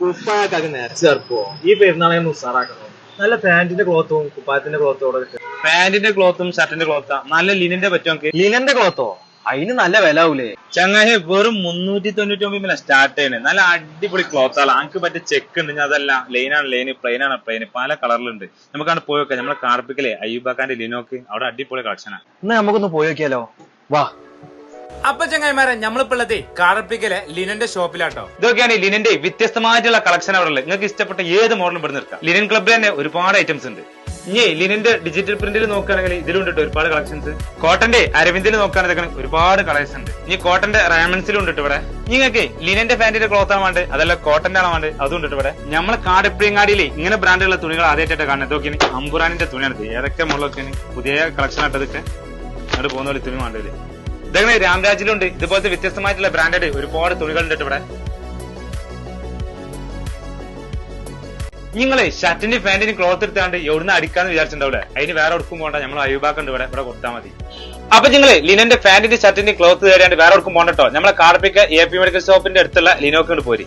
കുപ്പായൊക്കെ നേരെ ചേർപ്പോ ഈ പെരുന്നാളെ ഉസാറാക്കണം. നല്ല പാന്റിന്റെ ക്ലോത്തും കുപ്പായത്തിന്റെ ക്ലോത്തും അവിടെ കിട്ടും. പാന്റിന്റെ ക്ലോത്തും ഷർട്ടിന്റെ ക്ലോത്താ നല്ല ലിനിന്റെ പറ്റുമോ? ലിനന്റെ ക്ലോത്തോ? അതിന് നല്ല വില ആവൂലേ? ചങ്ങായി വെറും 399 സ്റ്റാർട്ട് ചെയ്യണേ. നല്ല അടിപൊളി ക്ലോത്താണ്. എനിക്ക് പറ്റിയ ചെക്ക് ഉണ്ട്. അതല്ല ലൈനാണ് ലൈന്, പ്ലെയിൻ ആണ് പ്ലെയിൻ, പല കളറിലുണ്ട്. നമുക്കാണ് പോയൊക്കെ നമ്മളെ കാർപ്പിക്കലെ അയ്യൂബാക്കാന്റെ ലിനോക്ക് അവിടെ അടിപൊളി കളക്ഷനാണ്. എന്നാ നമുക്കൊന്ന് പോയി നോക്കിയാലോ? വാ. അപ്പൊ ചങ്ങായിമാരെ നമ്മളിപ്പോ ഉള്ളത് കാർപ്പിക്കലെ ലിനന്റെ ഷോപ്പിലാട്ടോ. ഇതൊക്കെയാണ് ലിനന്റെ വ്യത്യസ്തമായിട്ടുള്ള കളക്ഷൻ അവിടെ ഉള്ളത്. നിങ്ങൾക്ക് ഇഷ്ടപ്പെട്ട ഏത് മോഡലും ഇവിടെ നിർത്താം. ലിനൻ ക്ലബ്ബിൽ തന്നെ ഒരുപാട് ഐറ്റംസ് ഉണ്ട്. ഇനി ലിനന്റെ ഡിജിറ്റൽ പ്രിന്റിൽ നോക്കുകയാണെങ്കിൽ ഇതിലുണ്ട് ഒരുപാട് കളക്ഷൻസ്. കോട്ടന്റെ അരവിന്ദിൽ നോക്കുകയാണെങ്കിൽ ഒരുപാട് കളക്ഷൻ ഉണ്ട്. ഇനി കോട്ടന്റെ റയമൻസിലും ഉണ്ട് ഇവിടെ. നിങ്ങൾക്ക് ലിനന്റെ ഫാന്റിന്റെ ക്ലോത്ത് ആണ് വേണ്ടത്, അതല്ല കോട്ടന്റെ ആണോ വേണ്ടത്, അതും ഉണ്ട് ഇവിടെ. നമ്മളെ കാടിപ്പിങ്ങാടിയിലെ ഇങ്ങനെ ബ്രാൻഡുള്ള തുണികൾ ആദ്യമായിട്ടാണ് കാണുന്നത്. ഇതൊക്കെയാണ് അമ്പുറാനിന്റെ തുണിയാണ്. ഏതൊക്കെ മോഡലൊക്കെയാണ് പുതിയ കളക്ഷൻ ആയിട്ടതൊക്കെ അങ്ങോട്ട് പോകുന്ന പോലെ തുണി വേണ്ടത്. ഇതങ്ങനെ രാംരാജിലുണ്ട്. ഇതുപോലത്തെ വ്യത്യസ്തമായിട്ടുള്ള ബ്രാൻഡഡ് ഒരുപാട് തുണികളുണ്ട് ഇവിടെ. നിങ്ങള് ഷർട്ടിന്റെ പാന്റിനും ക്ലോത്ത് എടുത്താണ്ട് എവിടുന്ന് അടിക്കാന്ന് വിചാരിച്ചിട്ടുണ്ടാവില്ലേ? അതിന് വേറെ ഒടുക്കും പോകണ്ട. നമ്മൾ അയ്യൂബാക്കുണ്ട് ഇവിടെ കൊടുത്താൽ മതി. അപ്പൊ നിങ്ങള് ലിനന്റെ പാന്റിന്റെ ഷർട്ടിന്റെ ക്ലോത്ത് തരാണ്ട് വേറെ ഒടുക്കും പോകണ്ടോ? നമ്മളെ കാർപ്പിക്ക AP മെഡിക്കൽ ഷോപ്പിന്റെ അടുത്തുള്ള ലിനോക്ക് കൊണ്ട് പോരി.